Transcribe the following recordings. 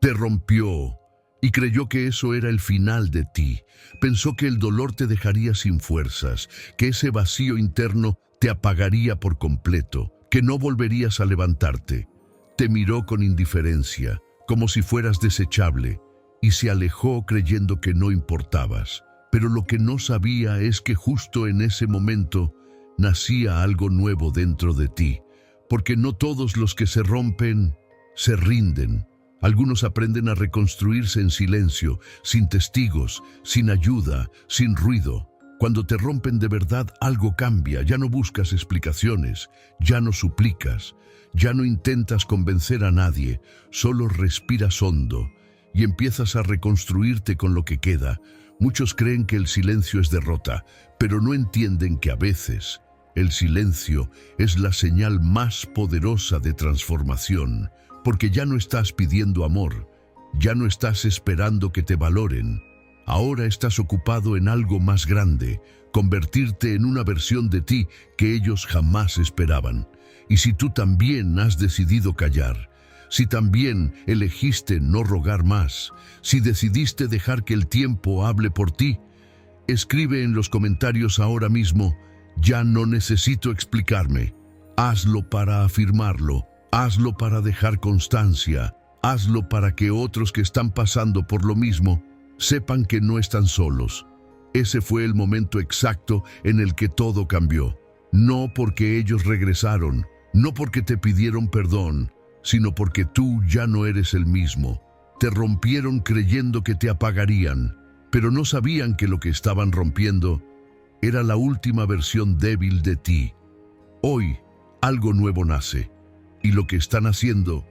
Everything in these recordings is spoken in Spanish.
Te rompió y creyó que eso era el final de ti. Pensó que el dolor te dejaría sin fuerzas, que ese vacío interno te apagaría por completo, que no volverías a levantarte. Te miró con indiferencia, como si fueras desechable, y se alejó creyendo que no importabas. Pero lo que no sabía es que justo en ese momento nacía algo nuevo dentro de ti, porque no todos los que se rompen se rinden. Algunos aprenden a reconstruirse en silencio, sin testigos, sin ayuda, sin ruido. Cuando te rompen de verdad, algo cambia. Ya no buscas explicaciones, ya no suplicas, ya no intentas convencer a nadie, solo respiras hondo y empiezas a reconstruirte con lo que queda. Muchos creen que el silencio es derrota, pero no entienden que a veces el silencio es la señal más poderosa de transformación, porque ya no estás pidiendo amor, ya no estás esperando que te valoren. Ahora estás ocupado en algo más grande, convertirte en una versión de ti que ellos jamás esperaban. Y si tú también has decidido callar, si también elegiste no rogar más, si decidiste dejar que el tiempo hable por ti, escribe en los comentarios ahora mismo: ya no necesito explicarme. Hazlo para afirmarlo, hazlo para dejar constancia, hazlo para que otros que están pasando por lo mismo sepan que no están solos. Ese fue el momento exacto en el que todo cambió. No porque ellos regresaron, no porque te pidieron perdón, sino porque tú ya no eres el mismo. Te rompieron creyendo que te apagarían, pero no sabían que lo que estaban rompiendo era la última versión débil de ti. Hoy, algo nuevo nace, y lo que están haciendo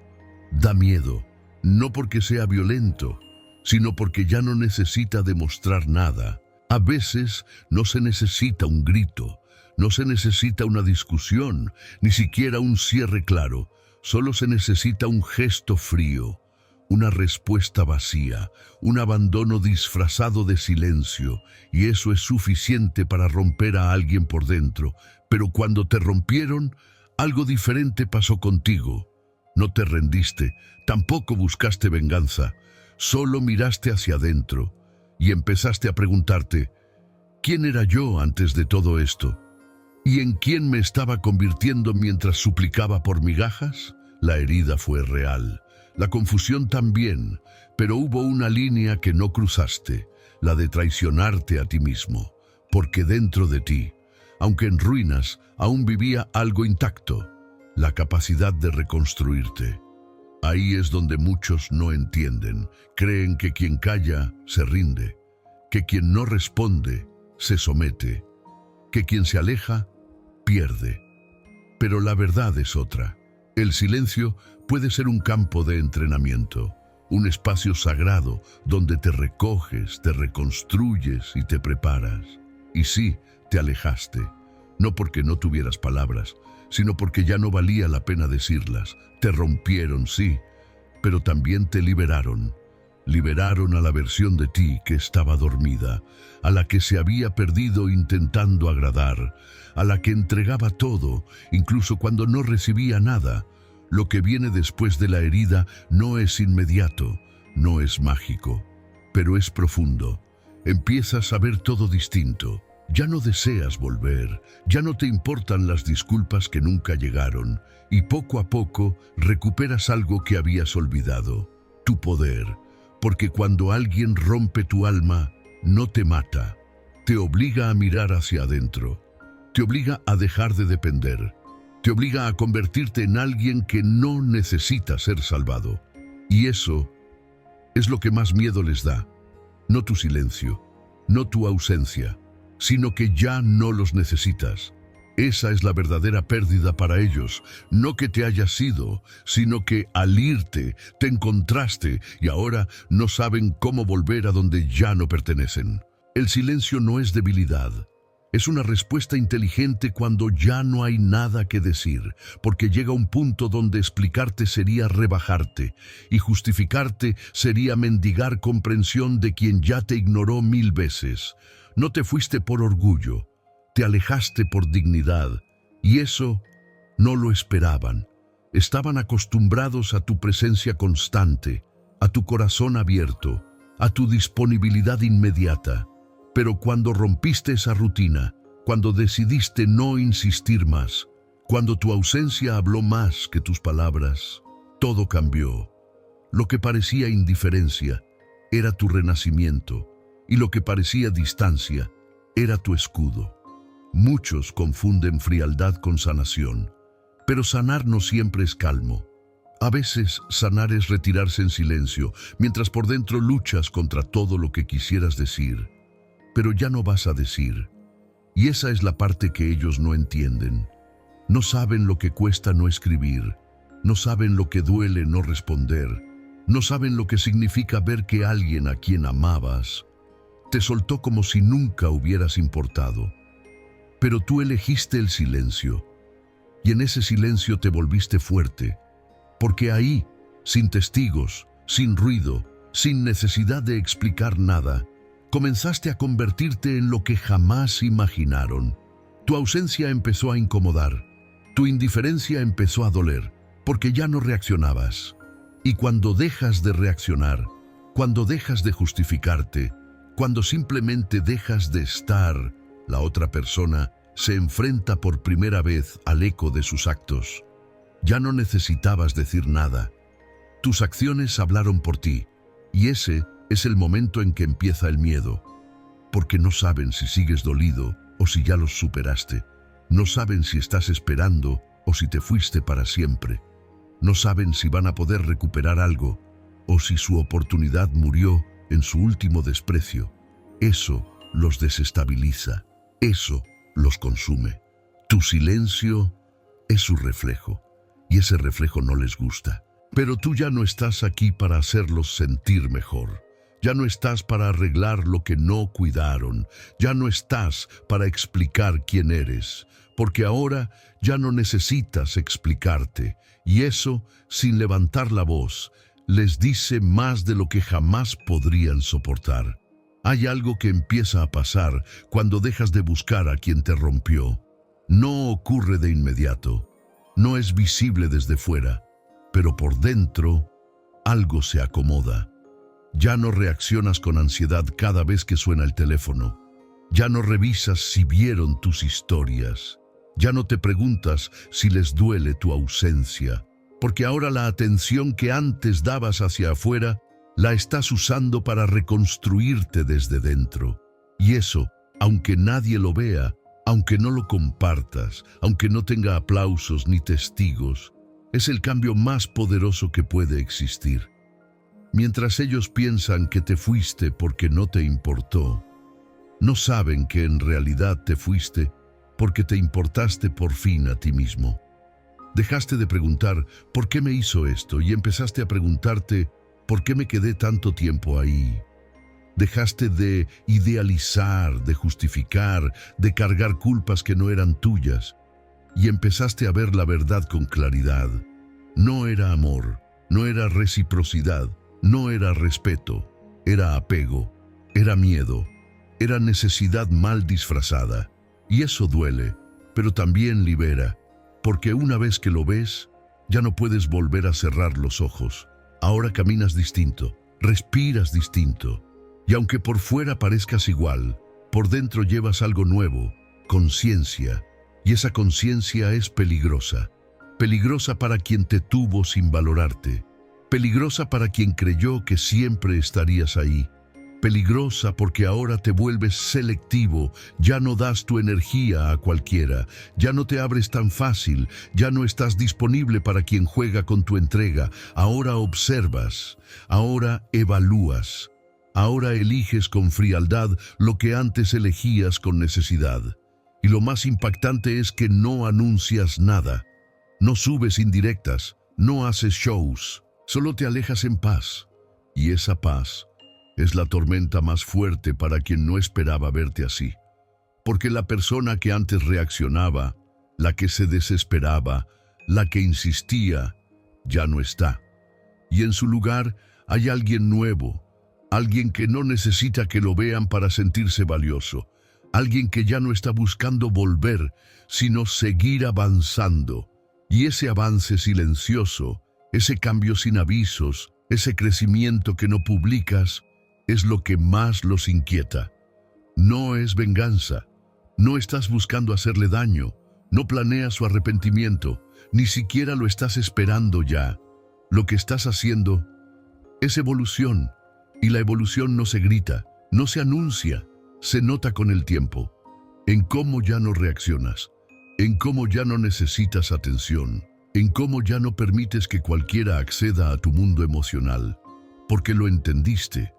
da miedo, no porque sea violento, sino porque ya no necesita demostrar nada. A veces no se necesita un grito, no se necesita una discusión, ni siquiera un cierre claro. Solo se necesita un gesto frío, una respuesta vacía, un abandono disfrazado de silencio, y eso es suficiente para romper a alguien por dentro. Pero cuando te rompieron, algo diferente pasó contigo. No te rendiste, tampoco buscaste venganza, solo miraste hacia adentro y empezaste a preguntarte: ¿quién era yo antes de todo esto? ¿Y en quién me estaba convirtiendo mientras suplicaba por migajas? La herida fue real, la confusión también, pero hubo una línea que no cruzaste, la de traicionarte a ti mismo, porque dentro de ti, aunque en ruinas, aún vivía algo intacto, la capacidad de reconstruirte. Ahí es donde muchos no entienden, creen que quien calla se rinde, que quien no responde se somete, que quien se aleja pierde. Pero la verdad es otra. El silencio puede ser un campo de entrenamiento, un espacio sagrado donde te recoges, te reconstruyes y te preparas. Y sí, te alejaste, no porque no tuvieras palabras, sino porque ya no valía la pena decirlas. Te rompieron, sí, pero también te liberaron. Liberaron a la versión de ti que estaba dormida, a la que se había perdido intentando agradar, a la que entregaba todo, incluso cuando no recibía nada. Lo que viene después de la herida no es inmediato, no es mágico, pero es profundo. Empiezas a ver todo distinto. Ya no deseas volver, ya no te importan las disculpas que nunca llegaron, y poco a poco recuperas algo que habías olvidado: tu poder. Porque cuando alguien rompe tu alma, no te mata, te obliga a mirar hacia adentro, te obliga a dejar de depender, te obliga a convertirte en alguien que no necesita ser salvado. Y eso es lo que más miedo les da, no tu silencio, no tu ausencia, sino que ya no los necesitas. Esa es la verdadera pérdida para ellos, no que te hayas ido, sino que al irte te encontraste y ahora no saben cómo volver a donde ya no pertenecen. El silencio no es debilidad, es una respuesta inteligente cuando ya no hay nada que decir, porque llega un punto donde explicarte sería rebajarte y justificarte sería mendigar comprensión de quien ya te ignoró 1000 veces. No te fuiste por orgullo, te alejaste por dignidad, y eso no lo esperaban. Estaban acostumbrados a tu presencia constante, a tu corazón abierto, a tu disponibilidad inmediata. Pero cuando rompiste esa rutina, cuando decidiste no insistir más, cuando tu ausencia habló más que tus palabras, todo cambió. Lo que parecía indiferencia era tu renacimiento, y lo que parecía distancia era tu escudo. Muchos confunden frialdad con sanación, pero sanar no siempre es calmo. A veces sanar es retirarse en silencio, mientras por dentro luchas contra todo lo que quisieras decir, pero ya no vas a decir. Y esa es la parte que ellos no entienden. No saben lo que cuesta no escribir, no saben lo que duele no responder, no saben lo que significa ver que alguien a quien amabas te soltó como si nunca hubieras importado. Pero tú elegiste el silencio, y en ese silencio te volviste fuerte, porque ahí, sin testigos, sin ruido, sin necesidad de explicar nada, comenzaste a convertirte en lo que jamás imaginaron. Tu ausencia empezó a incomodar, tu indiferencia empezó a doler, porque ya no reaccionabas. Y cuando dejas de reaccionar, cuando dejas de justificarte, cuando simplemente dejas de estar, la otra persona se enfrenta por primera vez al eco de sus actos. Ya no necesitabas decir nada. Tus acciones hablaron por ti, y ese es el momento en que empieza el miedo, porque no saben si sigues dolido o si ya los superaste. No saben si estás esperando o si te fuiste para siempre. No saben si van a poder recuperar algo o si su oportunidad murió en su último desprecio. Eso los desestabiliza, eso los consume. Tu silencio es su reflejo, y ese reflejo no les gusta. Pero tú ya no estás aquí para hacerlos sentir mejor. Ya no estás para arreglar lo que no cuidaron. Ya no estás para explicar quién eres, porque ahora ya no necesitas explicarte, y eso, sin levantar la voz, les dice más de lo que jamás podrían soportar. Hay algo que empieza a pasar cuando dejas de buscar a quien te rompió. No ocurre de inmediato, no es visible desde fuera, pero por dentro algo se acomoda. Ya no reaccionas con ansiedad cada vez que suena el teléfono. Ya no revisas si vieron tus historias. Ya no te preguntas si les duele tu ausencia, porque ahora la atención que antes dabas hacia afuera la estás usando para reconstruirte desde dentro. Y eso, aunque nadie lo vea, aunque no lo compartas, aunque no tenga aplausos ni testigos, es el cambio más poderoso que puede existir. Mientras ellos piensan que te fuiste porque no te importó, no saben que en realidad te fuiste porque te importaste por fin a ti mismo. Dejaste de preguntar ¿por qué me hizo esto? Y empezaste a preguntarte ¿por qué me quedé tanto tiempo ahí? Dejaste de idealizar, de justificar, de cargar culpas que no eran tuyas, y empezaste a ver la verdad con claridad. No era amor, no era reciprocidad, no era respeto, era apego, era miedo, era necesidad mal disfrazada. Y eso duele, pero también libera, porque una vez que lo ves, ya no puedes volver a cerrar los ojos. Ahora caminas distinto, respiras distinto, y aunque por fuera parezcas igual, por dentro llevas algo nuevo, conciencia, y esa conciencia es peligrosa. Peligrosa para quien te tuvo sin valorarte, peligrosa para quien creyó que siempre estarías ahí, peligrosa porque ahora te vuelves selectivo, ya no das tu energía a cualquiera, ya no te abres tan fácil, ya no estás disponible para quien juega con tu entrega, ahora observas, ahora evalúas, ahora eliges con frialdad lo que antes elegías con necesidad. Y lo más impactante es que no anuncias nada, no subes indirectas, no haces shows, solo te alejas en paz. Y esa paz es la tormenta más fuerte para quien no esperaba verte así. Porque la persona que antes reaccionaba, la que se desesperaba, la que insistía, ya no está. Y en su lugar hay alguien nuevo, alguien que no necesita que lo vean para sentirse valioso, alguien que ya no está buscando volver, sino seguir avanzando. Y ese avance silencioso, ese cambio sin avisos, ese crecimiento que no publicas, es lo que más los inquieta. No es venganza, no estás buscando hacerle daño, no planeas su arrepentimiento, ni siquiera lo estás esperando ya. Lo que estás haciendo es evolución, y la evolución no se grita, no se anuncia, se nota con el tiempo, en cómo ya no reaccionas, en cómo ya no necesitas atención, en cómo ya no permites que cualquiera acceda a tu mundo emocional, porque lo entendiste.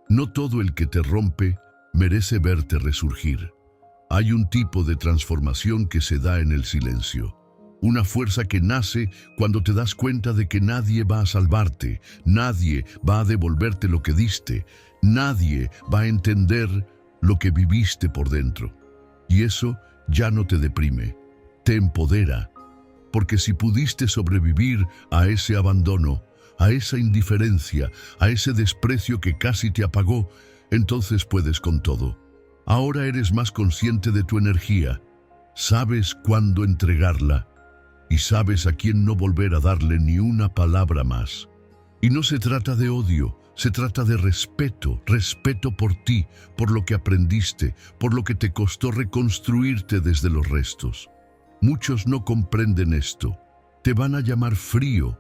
No todo el que te rompe merece verte resurgir. Hay un tipo de transformación que se da en el silencio, una fuerza que nace cuando te das cuenta de que nadie va a salvarte, nadie va a devolverte lo que diste, nadie va a entender lo que viviste por dentro. Y eso ya no te deprime, te empodera, porque si pudiste sobrevivir a ese abandono, a esa indiferencia, a ese desprecio que casi te apagó, entonces puedes con todo. Ahora eres más consciente de tu energía, sabes cuándo entregarla y sabes a quién no volver a darle ni una palabra más. Y no se trata de odio, se trata de respeto, respeto por ti, por lo que aprendiste, por lo que te costó reconstruirte desde los restos. Muchos no comprenden esto, te van a llamar frío,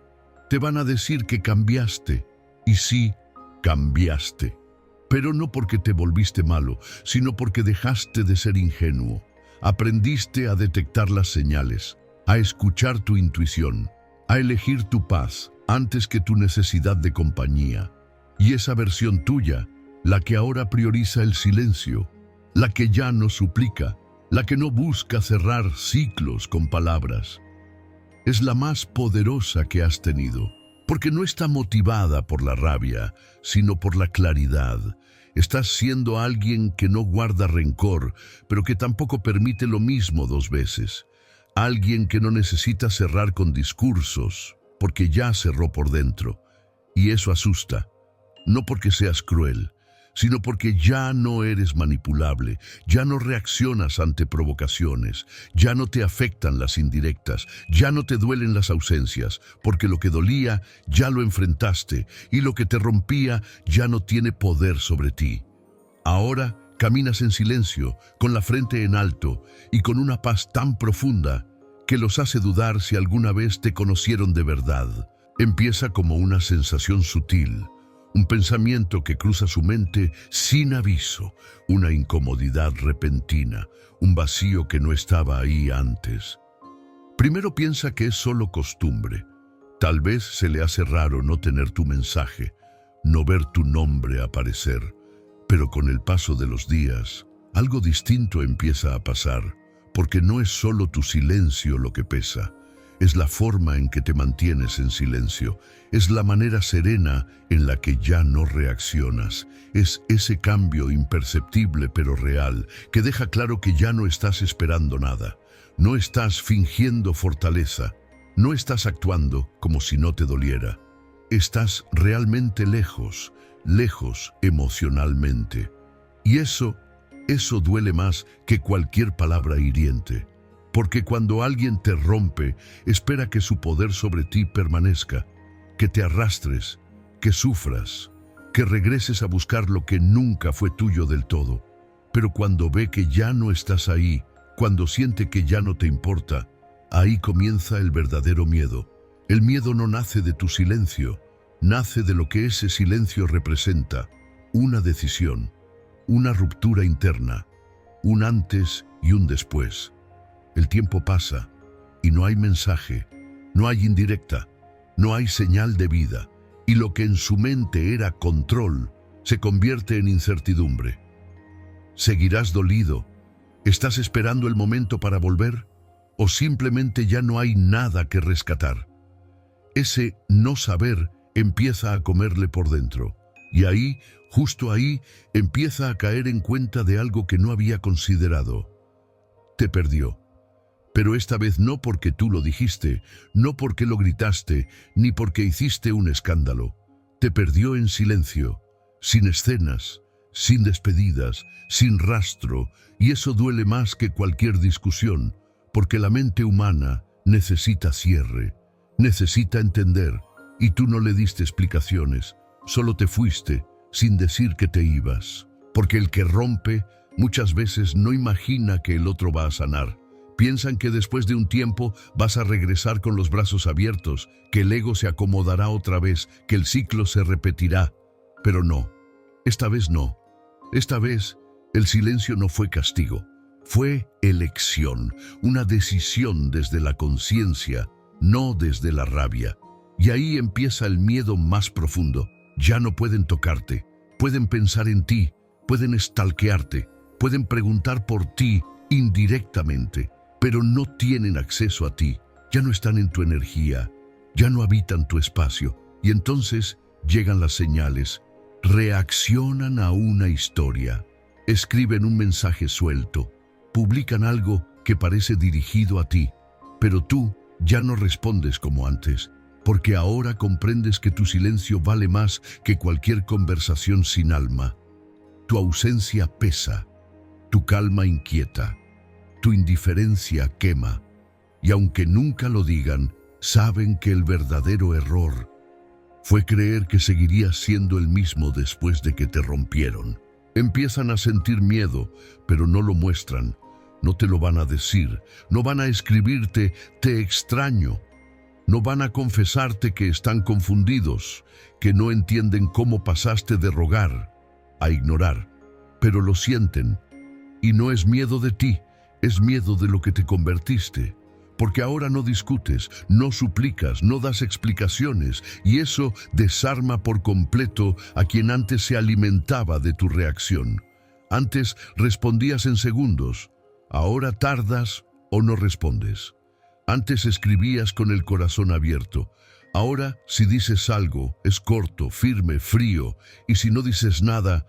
te van a decir que cambiaste, y sí, cambiaste. Pero no porque te volviste malo, sino porque dejaste de ser ingenuo. Aprendiste a detectar las señales, a escuchar tu intuición, a elegir tu paz antes que tu necesidad de compañía. Y esa versión tuya, la que ahora prioriza el silencio, la que ya no suplica, la que no busca cerrar ciclos con palabras, es la más poderosa que has tenido, porque no está motivada por la rabia, sino por la claridad. Estás siendo alguien que no guarda rencor, pero que tampoco permite lo mismo dos veces. Alguien que no necesita cerrar con discursos, porque ya cerró por dentro. Y eso asusta, no porque seas cruel, sino porque ya no eres manipulable, ya no reaccionas ante provocaciones, ya no te afectan las indirectas, ya no te duelen las ausencias, porque lo que dolía ya lo enfrentaste y lo que te rompía ya no tiene poder sobre ti. Ahora caminas en silencio, con la frente en alto y con una paz tan profunda que los hace dudar si alguna vez te conocieron de verdad. Empieza como una sensación sutil, un pensamiento que cruza su mente sin aviso, una incomodidad repentina, un vacío que no estaba ahí antes. Primero piensa que es solo costumbre. Tal vez se le hace raro no tener tu mensaje, no ver tu nombre aparecer. Pero con el paso de los días, algo distinto empieza a pasar, porque no es solo tu silencio lo que pesa. Es la forma en que te mantienes en silencio, es la manera serena en la que ya no reaccionas, es ese cambio imperceptible pero real, que deja claro que ya no estás esperando nada, no estás fingiendo fortaleza, no estás actuando como si no te doliera, estás realmente lejos, lejos emocionalmente. Y eso duele más que cualquier palabra hiriente. Porque cuando alguien te rompe, espera que su poder sobre ti permanezca, que te arrastres, que sufras, que regreses a buscar lo que nunca fue tuyo del todo. Pero cuando ve que ya no estás ahí, cuando siente que ya no te importa, ahí comienza el verdadero miedo. El miedo no nace de tu silencio, nace de lo que ese silencio representa, una decisión, una ruptura interna, un antes y un después. El tiempo pasa y no hay mensaje, no hay indirecta, no hay señal de vida, y lo que en su mente era control se convierte en incertidumbre. ¿Seguirás dolido? ¿Estás esperando el momento para volver? ¿O simplemente ya no hay nada que rescatar? Ese no saber empieza a comerle por dentro, y ahí, justo ahí, empieza a caer en cuenta de algo que no había considerado. Te perdió. Pero esta vez no porque tú lo dijiste, no porque lo gritaste, ni porque hiciste un escándalo. Te perdió en silencio, sin escenas, sin despedidas, sin rastro, y eso duele más que cualquier discusión, porque la mente humana necesita cierre, necesita entender, y tú no le diste explicaciones, solo te fuiste sin decir que te ibas. Porque el que rompe muchas veces no imagina que el otro va a sanar. Piensan que después de un tiempo vas a regresar con los brazos abiertos, que el ego se acomodará otra vez, que el ciclo se repetirá. Pero no, esta vez no. Esta vez el silencio no fue castigo, fue elección, una decisión desde la conciencia, no desde la rabia. Y ahí empieza el miedo más profundo. Ya no pueden tocarte, pueden pensar en ti, pueden stalkearte, pueden preguntar por ti indirectamente, pero no tienen acceso a ti, ya no están en tu energía, ya no habitan tu espacio. Y entonces llegan las señales, reaccionan a una historia, escriben un mensaje suelto, publican algo que parece dirigido a ti, pero tú ya no respondes como antes, porque ahora comprendes que tu silencio vale más que cualquier conversación sin alma. Tu ausencia pesa, tu calma inquieta, tu indiferencia quema, y aunque nunca lo digan, saben que el verdadero error fue creer que seguirías siendo el mismo después de que te rompieron. Empiezan a sentir miedo, pero no lo muestran, no te lo van a decir, no van a escribirte "te extraño", no van a confesarte que están confundidos, que no entienden cómo pasaste de rogar a ignorar, pero lo sienten, y no es miedo de ti, es miedo de lo que te convertiste, porque ahora no discutes, no suplicas, no das explicaciones, y eso desarma por completo a quien antes se alimentaba de tu reacción. Antes respondías en segundos, ahora tardas o no respondes. Antes escribías con el corazón abierto, ahora si dices algo es corto, firme, frío, y si no dices nada,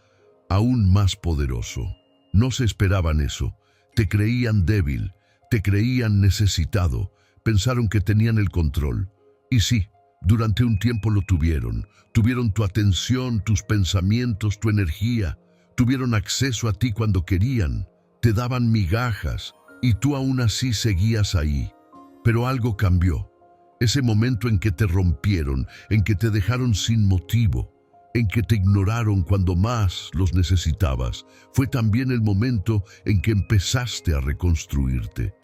aún más poderoso. No se esperaban eso, te creían débil, te creían necesitado, pensaron que tenían el control. Y sí, durante un tiempo lo tuvieron tu atención, tus pensamientos, tu energía, tuvieron acceso a ti cuando querían, te daban migajas, y tú aún así seguías ahí. Pero algo cambió, ese momento en que te rompieron, en que te dejaron sin motivo, en que te ignoraron cuando más los necesitabas, fue también el momento en que empezaste a reconstruirte.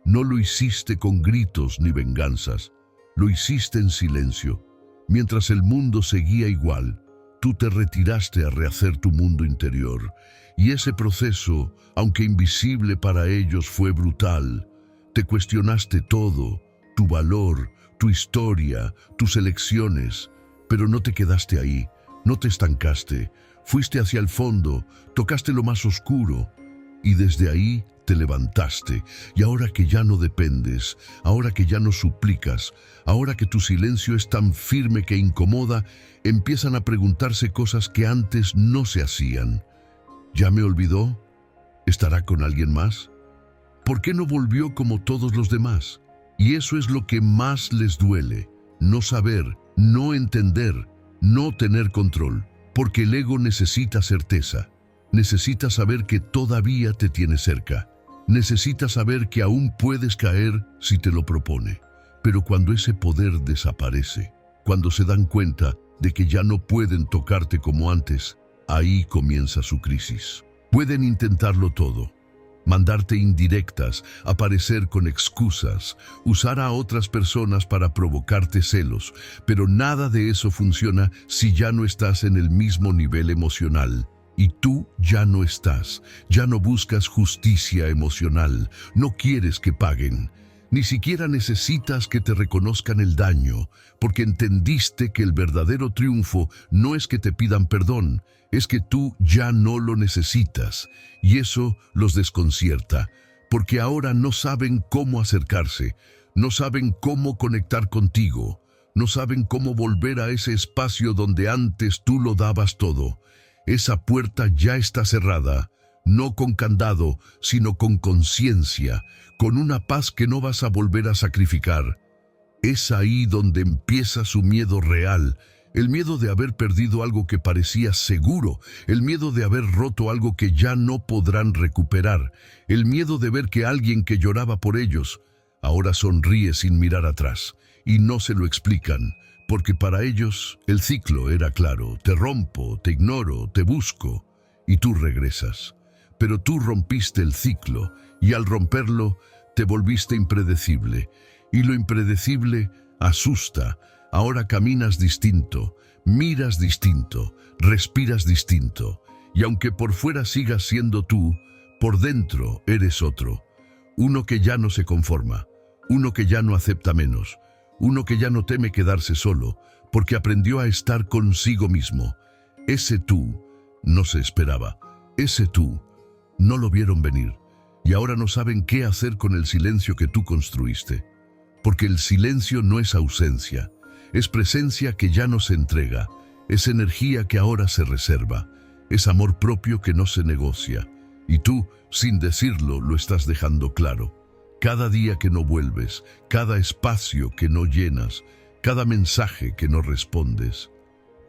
No lo hiciste con gritos ni venganzas, lo hiciste en silencio. Mientras el mundo seguía igual, tú te retiraste a rehacer tu mundo interior. Y ese proceso, aunque invisible para ellos, fue brutal. Te cuestionaste todo, tu valor, tu historia, tus elecciones, pero no te quedaste ahí, no te estancaste, fuiste hacia el fondo, tocaste lo más oscuro, y desde ahí te levantaste. Y ahora que ya no dependes, ahora que ya no suplicas, ahora que tu silencio es tan firme que incomoda, empiezan a preguntarse cosas que antes no se hacían. ¿Ya me olvidó? ¿Estará con alguien más? ¿Por qué no volvió como todos los demás? Y eso es lo que más les duele, no saber, no entender, no tener control, porque el ego necesita certeza, necesita saber que todavía te tiene cerca, necesita saber que aún puedes caer si te lo propone. Pero cuando ese poder desaparece, cuando se dan cuenta de que ya no pueden tocarte como antes, ahí comienza su crisis. Pueden intentarlo todo, mandarte indirectas, aparecer con excusas, usar a otras personas para provocarte celos, pero nada de eso funciona si ya no estás en el mismo nivel emocional. Y tú ya no estás, ya no buscas justicia emocional, no quieres que paguen. Ni siquiera necesitas que te reconozcan el daño, porque entendiste que el verdadero triunfo no es que te pidan perdón, es que tú ya no lo necesitas, y eso los desconcierta, porque ahora no saben cómo acercarse, no saben cómo conectar contigo, no saben cómo volver a ese espacio donde antes tú lo dabas todo. Esa puerta ya está cerrada, no con candado, sino con conciencia, con una paz que no vas a volver a sacrificar. Es ahí donde empieza su miedo real, el miedo de haber perdido algo que parecía seguro, el miedo de haber roto algo que ya no podrán recuperar, el miedo de ver que alguien que lloraba por ellos ahora sonríe sin mirar atrás, y no se lo explican, porque para ellos el ciclo era claro: te rompo, te ignoro, te busco, y tú regresas. Pero tú rompiste el ciclo, y al romperlo te volviste impredecible, y lo impredecible asusta. Ahora caminas distinto, miras distinto, respiras distinto, y aunque por fuera sigas siendo tú, por dentro eres otro. Uno que ya no se conforma, uno que ya no acepta menos, uno que ya no teme quedarse solo, porque aprendió a estar consigo mismo. Ese tú no se esperaba, ese tú no lo vieron venir, y ahora no saben qué hacer con el silencio que tú construiste. Porque el silencio no es ausencia, es presencia que ya no se entrega, es energía que ahora se reserva, es amor propio que no se negocia, y tú, sin decirlo, lo estás dejando claro. Cada día que no vuelves, cada espacio que no llenas, cada mensaje que no respondes,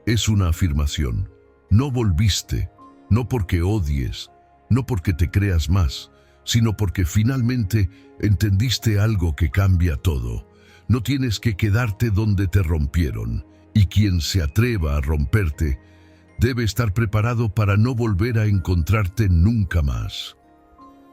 es una afirmación. No volviste, no porque odies, no porque te creas más, sino porque finalmente entendiste algo que cambia todo. No tienes que quedarte donde te rompieron, y quien se atreva a romperte debe estar preparado para no volver a encontrarte nunca más.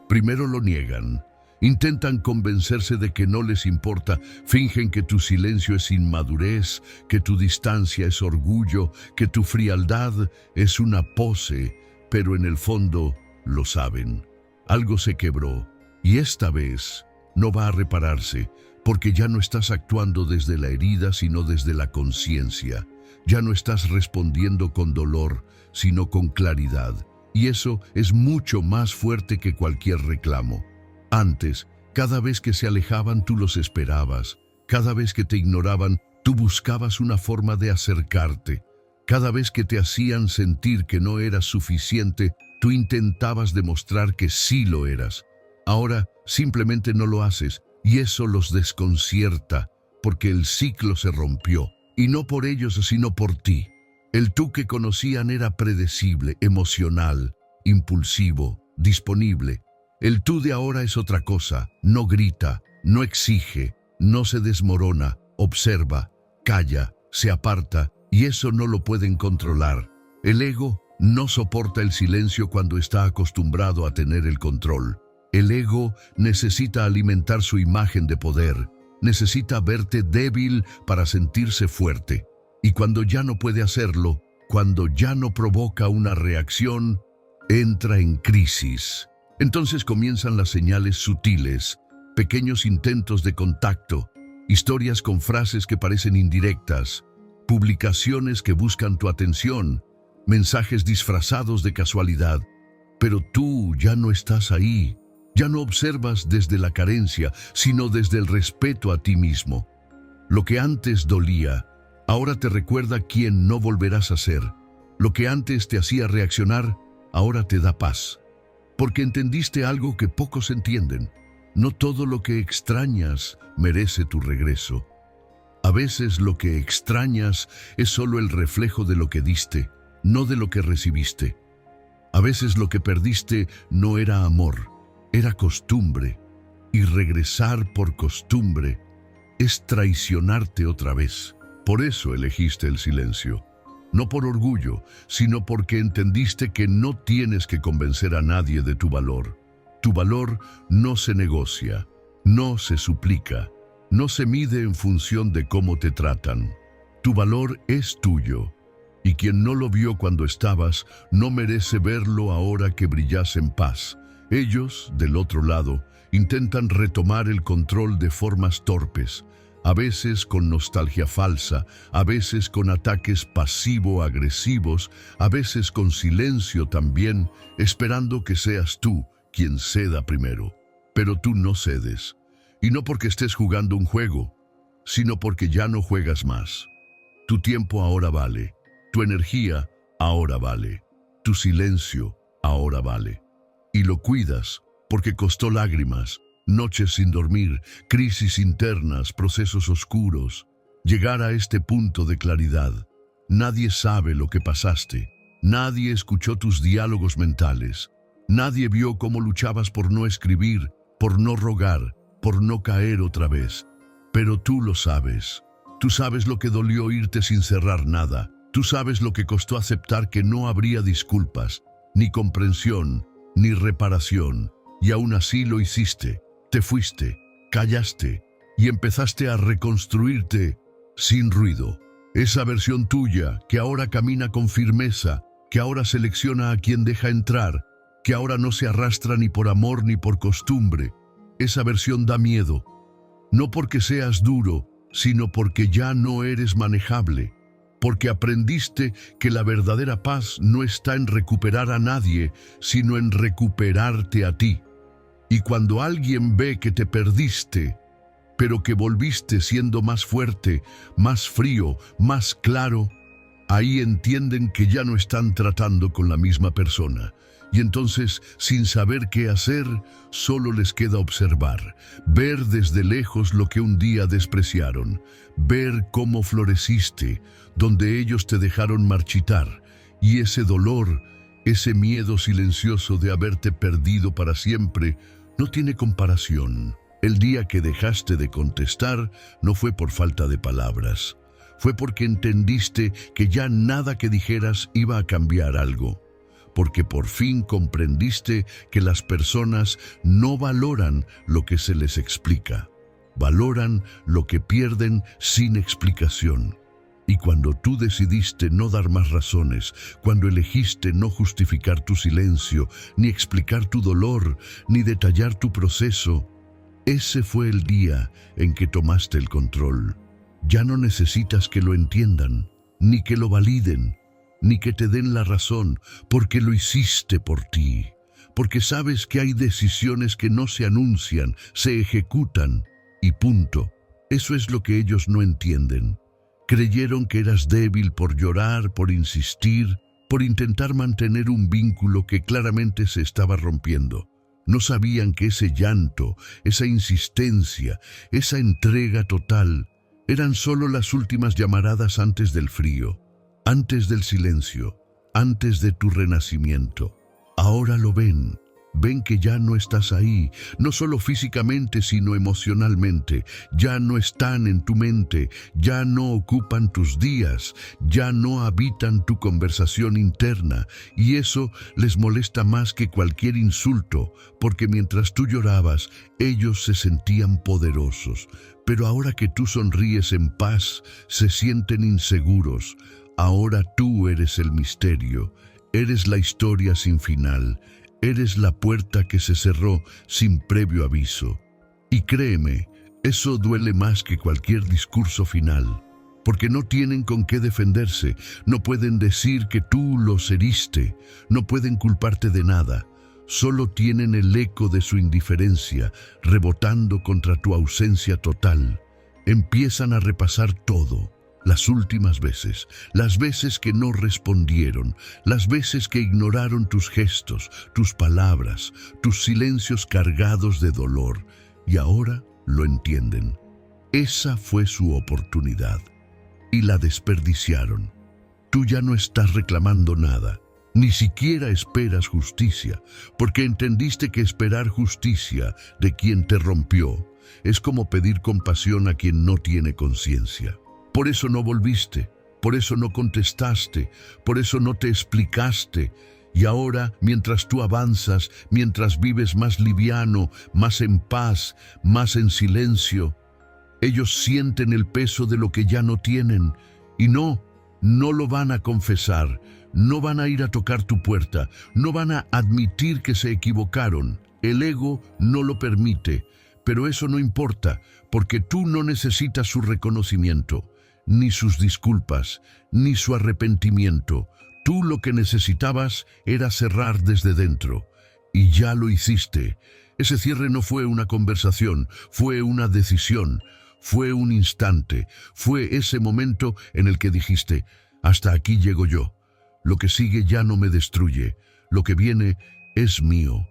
Primero lo niegan, intentan convencerse de que no les importa, fingen que tu silencio es inmadurez, que tu distancia es orgullo, que tu frialdad es una pose, pero en el fondo lo saben. Algo se quebró, y esta vez no va a repararse, porque ya no estás actuando desde la herida, sino desde la conciencia. Ya no estás respondiendo con dolor, sino con claridad. Y eso es mucho más fuerte que cualquier reclamo. Antes, cada vez que se alejaban, tú los esperabas. Cada vez que te ignoraban, tú buscabas una forma de acercarte. Cada vez que te hacían sentir que no eras suficiente, tú intentabas demostrar que sí lo eras. Ahora simplemente no lo haces, y eso los desconcierta, porque el ciclo se rompió, y no por ellos, sino por ti. El tú que conocían era predecible, emocional, impulsivo, disponible. El tú de ahora es otra cosa, no grita, no exige, no se desmorona, observa, calla, se aparta, y eso no lo pueden controlar. El ego no soporta el silencio cuando está acostumbrado a tener el control. El ego necesita alimentar su imagen de poder, necesita verte débil para sentirse fuerte. Y cuando ya no puede hacerlo, cuando ya no provoca una reacción, entra en crisis. Entonces comienzan las señales sutiles, pequeños intentos de contacto, historias con frases que parecen indirectas, publicaciones que buscan tu atención, mensajes disfrazados de casualidad. Pero tú ya no estás ahí. Ya no observas desde la carencia, sino desde el respeto a ti mismo. Lo que antes dolía, ahora te recuerda quién no volverás a ser. Lo que antes te hacía reaccionar, ahora te da paz. Porque entendiste algo que pocos entienden. No todo lo que extrañas merece tu regreso. A veces lo que extrañas es solo el reflejo de lo que diste, no de lo que recibiste. A veces lo que perdiste no era amor, era costumbre, y regresar por costumbre es traicionarte otra vez. Por eso elegiste el silencio, no por orgullo, sino porque entendiste que no tienes que convencer a nadie de tu valor. Tu valor no se negocia, no se suplica, no se mide en función de cómo te tratan. Tu valor es tuyo, y quien no lo vio cuando estabas, no merece verlo ahora que brillas en paz. Ellos, del otro lado, intentan retomar el control de formas torpes, a veces con nostalgia falsa, a veces con ataques pasivo-agresivos, a veces con silencio también, esperando que seas tú quien ceda primero. Pero tú no cedes, y no porque estés jugando un juego, sino porque ya no juegas más. Tu tiempo ahora vale, tu energía ahora vale, tu silencio ahora vale. Y lo cuidas porque costó lágrimas, noches sin dormir, crisis internas, procesos oscuros. Llegar a este punto de claridad. Nadie sabe lo que pasaste. Nadie escuchó tus diálogos mentales. Nadie vio cómo luchabas por no escribir, por no rogar, por no caer otra vez. Pero tú lo sabes. Tú sabes lo que dolió irte sin cerrar nada. Tú sabes lo que costó aceptar que no habría disculpas, ni comprensión, ni reparación. Y aún así lo hiciste. Te fuiste, callaste y empezaste a reconstruirte sin ruido. Esa versión tuya que ahora camina con firmeza, que ahora selecciona a quien deja entrar, que ahora no se arrastra ni por amor ni por costumbre. Esa versión da miedo, no porque seas duro, sino porque ya no eres manejable, porque aprendiste que la verdadera paz no está en recuperar a nadie, sino en recuperarte a ti. Y cuando alguien ve que te perdiste, pero que volviste siendo más fuerte, más frío, más claro, ahí entienden que ya no están tratando con la misma persona. Y entonces, sin saber qué hacer, solo les queda observar, ver desde lejos lo que un día despreciaron, ver cómo floreciste, donde ellos te dejaron marchitar, y ese dolor, ese miedo silencioso de haberte perdido para siempre, no tiene comparación. El día que dejaste de contestar no fue por falta de palabras, fue porque entendiste que ya nada que dijeras iba a cambiar algo. Porque por fin comprendiste que las personas no valoran lo que se les explica, valoran lo que pierden sin explicación. Y cuando tú decidiste no dar más razones, cuando elegiste no justificar tu silencio, ni explicar tu dolor, ni detallar tu proceso, ese fue el día en que tomaste el control. Ya no necesitas que lo entiendan, ni que lo validen, ni que te den la razón, porque lo hiciste por ti, porque sabes que hay decisiones que no se anuncian, se ejecutan, y punto. Eso es lo que ellos no entienden. Creyeron que eras débil por llorar, por insistir, por intentar mantener un vínculo que claramente se estaba rompiendo. No sabían que ese llanto, esa insistencia, esa entrega total, eran solo las últimas llamaradas antes del frío, antes del silencio, antes de tu renacimiento. Ahora lo ven. Ven que ya no estás ahí, no solo físicamente, sino emocionalmente. Ya no están en tu mente, ya no ocupan tus días, ya no habitan tu conversación interna. Y eso les molesta más que cualquier insulto, porque mientras tú llorabas, ellos se sentían poderosos. Pero ahora que tú sonríes en paz, se sienten inseguros. Ahora tú eres el misterio, eres la historia sin final. Eres la puerta que se cerró sin previo aviso. Y créeme, eso duele más que cualquier discurso final, porque no tienen con qué defenderse, no pueden decir que tú los heriste, no pueden culparte de nada, solo tienen el eco de su indiferencia rebotando contra tu ausencia total. Empiezan a repasar todo. Las últimas veces, las veces que no respondieron, las veces que ignoraron tus gestos, tus palabras, tus silencios cargados de dolor, y ahora lo entienden. Esa fue su oportunidad, y la desperdiciaron. Tú ya no estás reclamando nada, ni siquiera esperas justicia, porque entendiste que esperar justicia de quien te rompió es como pedir compasión a quien no tiene conciencia. Por eso no volviste, por eso no contestaste, por eso no te explicaste. Y ahora, mientras tú avanzas, mientras vives más liviano, más en paz, más en silencio, ellos sienten el peso de lo que ya no tienen. Y no lo van a confesar, no van a ir a tocar tu puerta, no van a admitir que se equivocaron. El ego no lo permite, pero eso no importa, porque tú no necesitas su reconocimiento, ni sus disculpas, ni su arrepentimiento. Tú lo que necesitabas era cerrar desde dentro, y ya lo hiciste. Ese cierre no fue una conversación, fue una decisión, fue un instante, fue ese momento en el que dijiste, hasta aquí llego yo. Lo que sigue ya no me destruye, lo que viene es mío.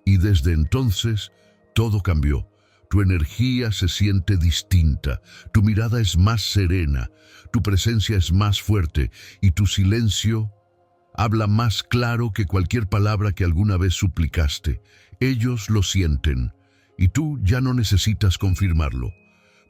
Y desde entonces, todo cambió. Tu energía se siente distinta, tu mirada es más serena, tu presencia es más fuerte y tu silencio habla más claro que cualquier palabra que alguna vez suplicaste. Ellos lo sienten y tú ya no necesitas confirmarlo,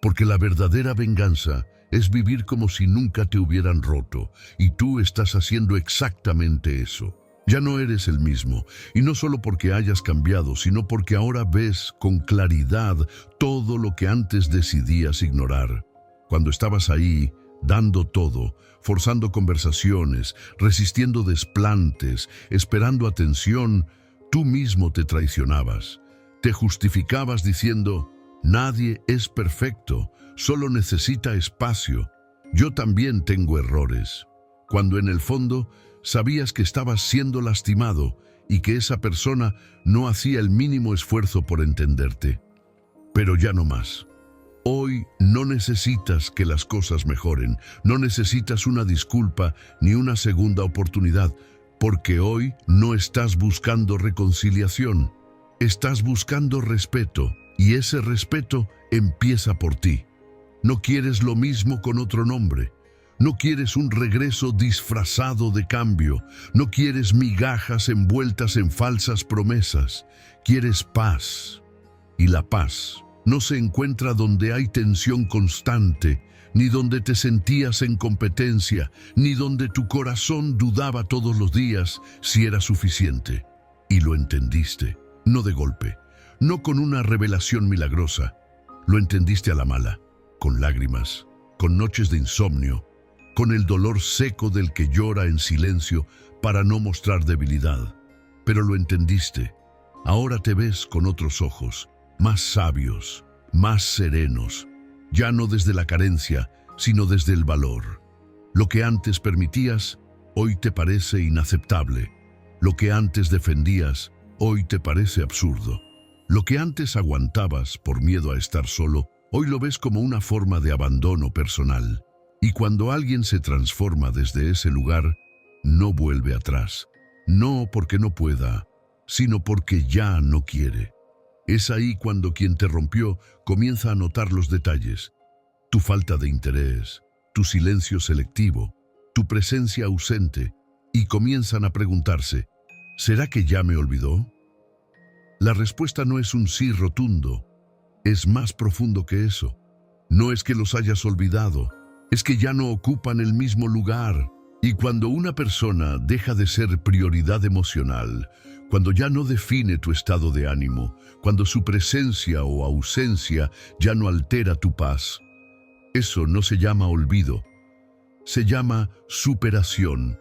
porque la verdadera venganza es vivir como si nunca te hubieran roto, y tú estás haciendo exactamente eso. Ya no eres el mismo, y no solo porque hayas cambiado, sino porque ahora ves con claridad todo lo que antes decidías ignorar. Cuando estabas ahí, dando todo, forzando conversaciones, resistiendo desplantes, esperando atención, tú mismo te traicionabas. Te justificabas diciendo, nadie es perfecto, solo necesita espacio. Yo también tengo errores. Cuando en el fondo sabías que estabas siendo lastimado y que esa persona no hacía el mínimo esfuerzo por entenderte. Pero ya no más. Hoy no necesitas que las cosas mejoren, no necesitas una disculpa ni una segunda oportunidad, porque hoy no estás buscando reconciliación, estás buscando respeto, y ese respeto empieza por ti. No quieres lo mismo con otro nombre. No quieres un regreso disfrazado de cambio. No quieres migajas envueltas en falsas promesas. Quieres paz. Y la paz no se encuentra donde hay tensión constante, ni donde te sentías en competencia, ni donde tu corazón dudaba todos los días si era suficiente. Y lo entendiste, no de golpe, no con una revelación milagrosa. Lo entendiste a la mala, con lágrimas, con noches de insomnio, con el dolor seco del que llora en silencio para no mostrar debilidad. Pero lo entendiste. Ahora te ves con otros ojos, más sabios, más serenos, ya no desde la carencia, sino desde el valor. Lo que antes permitías, hoy te parece inaceptable. Lo que antes defendías, hoy te parece absurdo. Lo que antes aguantabas por miedo a estar solo, hoy lo ves como una forma de abandono personal. Y cuando alguien se transforma desde ese lugar, no vuelve atrás. No porque no pueda, sino porque ya no quiere. Es ahí cuando quien te rompió comienza a notar los detalles. Tu falta de interés, tu silencio selectivo, tu presencia ausente, y comienzan a preguntarse, ¿será que ya me olvidó? La respuesta no es un sí rotundo, es más profundo que eso. No es que los hayas olvidado, es que ya no ocupan el mismo lugar. Y cuando una persona deja de ser prioridad emocional, cuando ya no define tu estado de ánimo, cuando su presencia o ausencia ya no altera tu paz, eso no se llama olvido, se llama superación.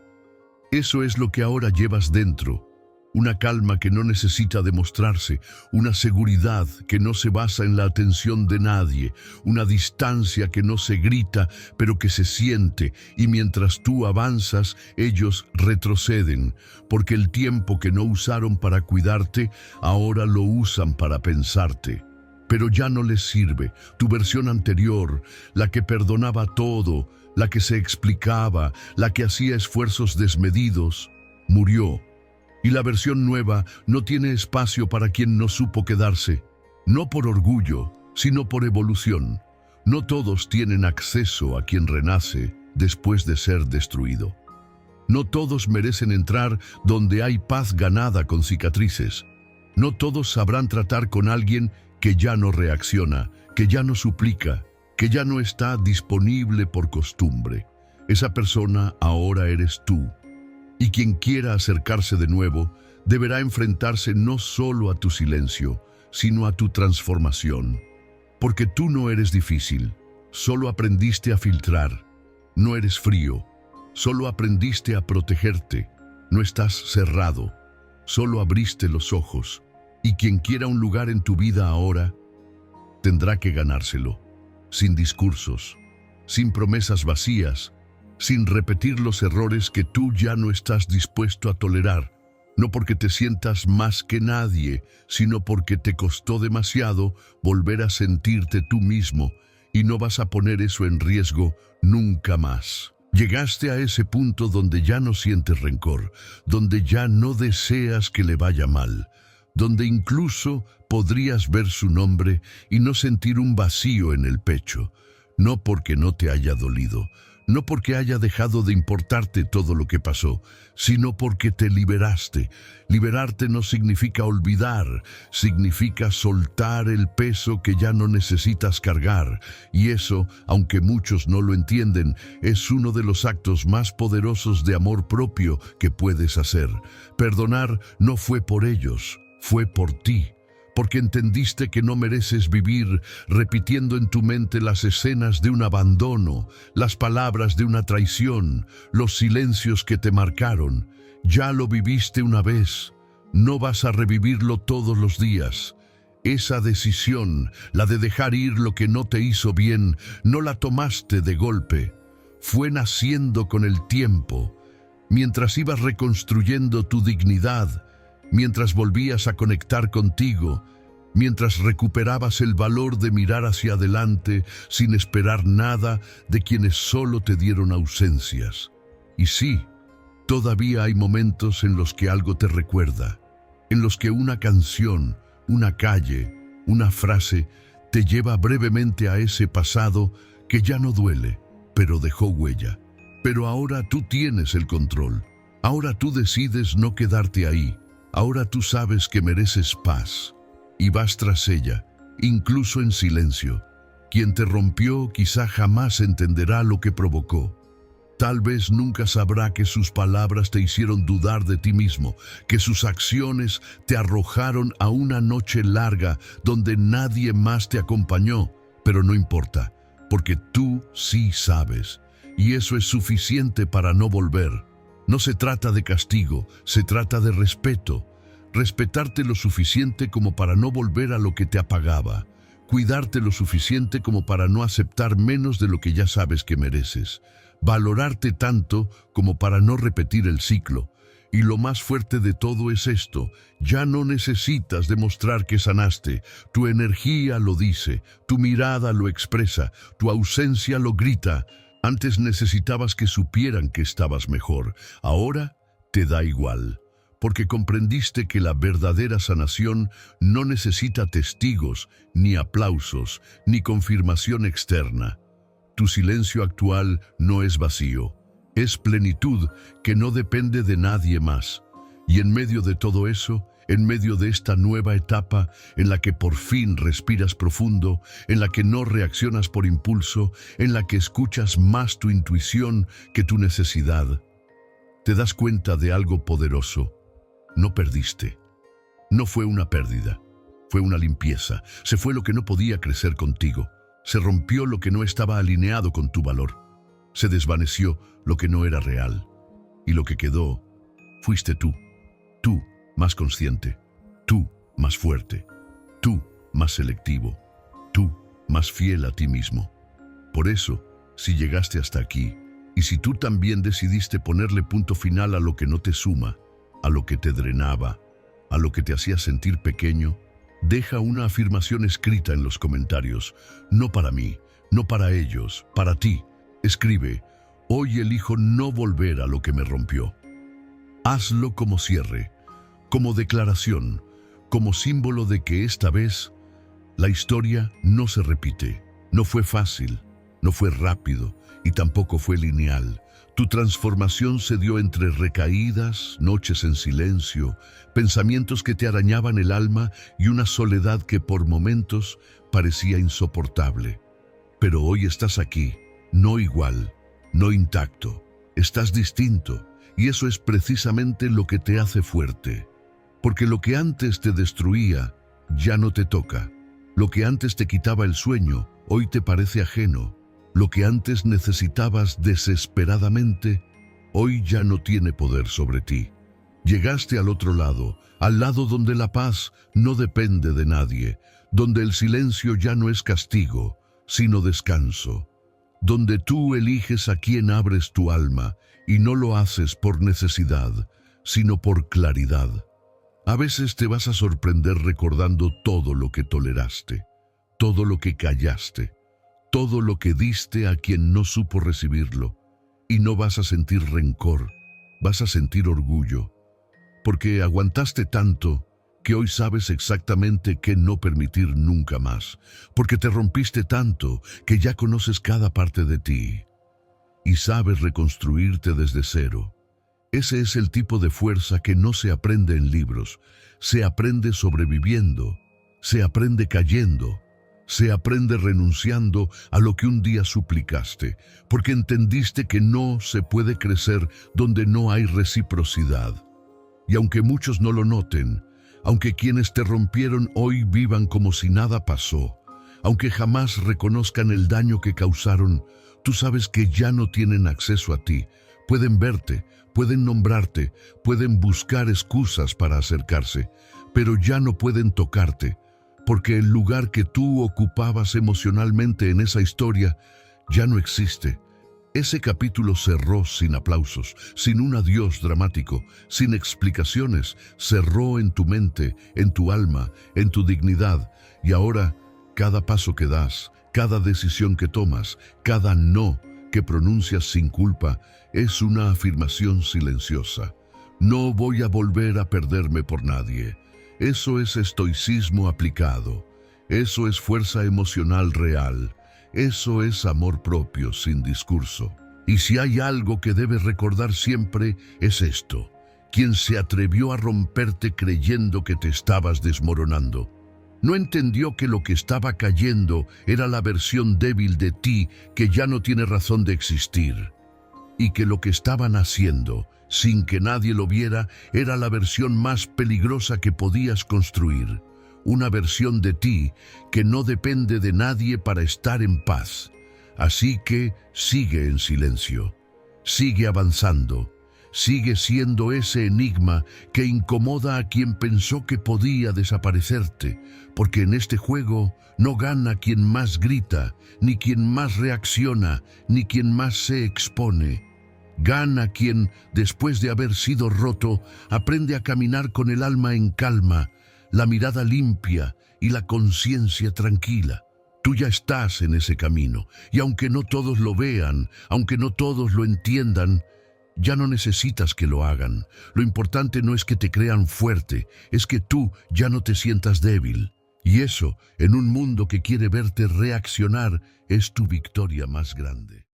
Eso es lo que ahora llevas dentro. Una calma que no necesita demostrarse, una seguridad que no se basa en la atención de nadie, una distancia que no se grita, pero que se siente, y mientras tú avanzas, ellos retroceden, porque el tiempo que no usaron para cuidarte, ahora lo usan para pensarte. Pero ya no les sirve. Tu versión anterior, la que perdonaba todo, la que se explicaba, la que hacía esfuerzos desmedidos, murió. Y la versión nueva no tiene espacio para quien no supo quedarse, no por orgullo, sino por evolución. No todos tienen acceso a quien renace después de ser destruido. No todos merecen entrar donde hay paz ganada con cicatrices. No todos sabrán tratar con alguien que ya no reacciona, que ya no suplica, que ya no está disponible por costumbre. Esa persona ahora eres tú. Y quien quiera acercarse de nuevo, deberá enfrentarse no solo a tu silencio, sino a tu transformación. Porque tú no eres difícil, solo aprendiste a filtrar. No eres frío, solo aprendiste a protegerte. No estás cerrado, solo abriste los ojos. Y quien quiera un lugar en tu vida ahora, tendrá que ganárselo, sin discursos, sin promesas vacías, sin repetir los errores que tú ya no estás dispuesto a tolerar, no porque te sientas más que nadie, sino porque te costó demasiado volver a sentirte tú mismo, y no vas a poner eso en riesgo nunca más. Llegaste a ese punto donde ya no sientes rencor, donde ya no deseas que le vaya mal, donde incluso podrías ver su nombre y no sentir un vacío en el pecho, no porque no te haya dolido, no porque haya dejado de importarte todo lo que pasó, sino porque te liberaste. Liberarte no significa olvidar, significa soltar el peso que ya no necesitas cargar. Y eso, aunque muchos no lo entienden, es uno de los actos más poderosos de amor propio que puedes hacer. Perdonar no fue por ellos, fue por ti. Porque entendiste que no mereces vivir repitiendo en tu mente las escenas de un abandono, las palabras de una traición, los silencios que te marcaron. Ya lo viviste una vez, no vas a revivirlo todos los días. Esa decisión, la de dejar ir lo que no te hizo bien, no la tomaste de golpe. Fue naciendo con el tiempo, mientras ibas reconstruyendo tu dignidad, mientras volvías a conectar contigo, mientras recuperabas el valor de mirar hacia adelante sin esperar nada de quienes solo te dieron ausencias. Y sí, todavía hay momentos en los que algo te recuerda, en los que una canción, una calle, una frase te lleva brevemente a ese pasado que ya no duele, pero dejó huella. Pero ahora tú tienes el control. Ahora tú decides no quedarte ahí. Ahora tú sabes que mereces paz y vas tras ella, incluso en silencio. Quien te rompió quizá jamás entenderá lo que provocó. Tal vez nunca sabrá que sus palabras te hicieron dudar de ti mismo, que sus acciones te arrojaron a una noche larga donde nadie más te acompañó, pero no importa, porque tú sí sabes, y eso es suficiente para no volver. No se trata de castigo, se trata de respeto. Respetarte lo suficiente como para no volver a lo que te apagaba. Cuidarte lo suficiente como para no aceptar menos de lo que ya sabes que mereces. Valorarte tanto como para no repetir el ciclo. Y lo más fuerte de todo es esto: ya no necesitas demostrar que sanaste. Tu energía lo dice, tu mirada lo expresa, tu ausencia lo grita. Antes necesitabas que supieran que estabas mejor. Ahora te da igual, porque comprendiste que la verdadera sanación no necesita testigos, ni aplausos, ni confirmación externa. Tu silencio actual no es vacío, es plenitud que no depende de nadie más. Y en medio de todo eso, en medio de esta nueva etapa en la que por fin respiras profundo, en la que no reaccionas por impulso, en la que escuchas más tu intuición que tu necesidad, te das cuenta de algo poderoso. No perdiste. No fue una pérdida, fue una limpieza. Se fue lo que no podía crecer contigo. Se rompió lo que no estaba alineado con tu valor. Se desvaneció lo que no era real. Y lo que quedó fuiste tú. Tú más consciente, tú más fuerte, tú más selectivo, tú más fiel a ti mismo. Por eso, si llegaste hasta aquí, y si tú también decidiste ponerle punto final a lo que no te suma, a lo que te drenaba, a lo que te hacía sentir pequeño, deja una afirmación escrita en los comentarios. No para mí, no para ellos, para ti. Escribe: hoy elijo no volver a lo que me rompió. Hazlo como cierre, como declaración, como símbolo de que esta vez la historia no se repite. No fue fácil, no fue rápido y tampoco fue lineal. Tu transformación se dio entre recaídas, noches en silencio, pensamientos que te arañaban el alma y una soledad que por momentos parecía insoportable. Pero hoy estás aquí, no igual, no intacto. Estás distinto, y eso es precisamente lo que te hace fuerte. Porque lo que antes te destruía ya no te toca. Lo que antes te quitaba el sueño, hoy te parece ajeno. Lo que antes necesitabas desesperadamente, hoy ya no tiene poder sobre ti. Llegaste al otro lado, al lado donde la paz no depende de nadie, donde el silencio ya no es castigo, sino descanso, donde tú eliges a quién abres tu alma y no lo haces por necesidad, sino por claridad. A veces te vas a sorprender recordando todo lo que toleraste, todo lo que callaste, todo lo que diste a quien no supo recibirlo, y no vas a sentir rencor, vas a sentir orgullo, porque aguantaste tanto que hoy sabes exactamente qué no permitir nunca más, porque te rompiste tanto que ya conoces cada parte de ti. y sabes reconstruirte desde cero. Ese es el tipo de fuerza que no se aprende en libros, se aprende sobreviviendo, se aprende cayendo, se aprende renunciando a lo que un día suplicaste, porque entendiste que no se puede crecer donde no hay reciprocidad. Y aunque muchos no lo noten, aunque quienes te rompieron hoy vivan como si nada pasó, aunque jamás reconozcan el daño que causaron, tú sabes que ya no tienen acceso a ti. Pueden verte, pueden nombrarte, pueden buscar excusas para acercarse, pero ya no pueden tocarte, porque el lugar que tú ocupabas emocionalmente en esa historia ya no existe. Ese capítulo cerró sin aplausos, sin un adiós dramático, sin explicaciones. Cerró en tu mente, en tu alma, en tu dignidad. Y ahora, cada paso que das, cada decisión que tomas, cada no que pronuncias sin culpa, es una afirmación silenciosa. No voy a volver a perderme por nadie. Eso es estoicismo aplicado. Eso es fuerza emocional real. Eso es amor propio sin discurso. Y si hay algo que debes recordar siempre, es esto: quien se atrevió a romperte creyendo que te estabas desmoronando, no entendió que lo que estaba cayendo era la versión débil de ti que ya no tiene razón de existir. Y que lo que estaban haciendo, sin que nadie lo viera, era la versión más peligrosa que podías construir. Una versión de ti que no depende de nadie para estar en paz. Así que sigue en silencio, sigue avanzando, sigue siendo ese enigma que incomoda a quien pensó que podía desaparecerte, porque en este juego no gana quien más grita, ni quien más reacciona, ni quien más se expone. Gana quien, después de haber sido roto, aprende a caminar con el alma en calma, la mirada limpia y la conciencia tranquila. Tú ya estás en ese camino, y aunque no todos lo vean, aunque no todos lo entiendan, ya no necesitas que lo hagan. Lo importante no es que te crean fuerte, es que tú ya no te sientas débil. Y eso, en un mundo que quiere verte reaccionar, es tu victoria más grande.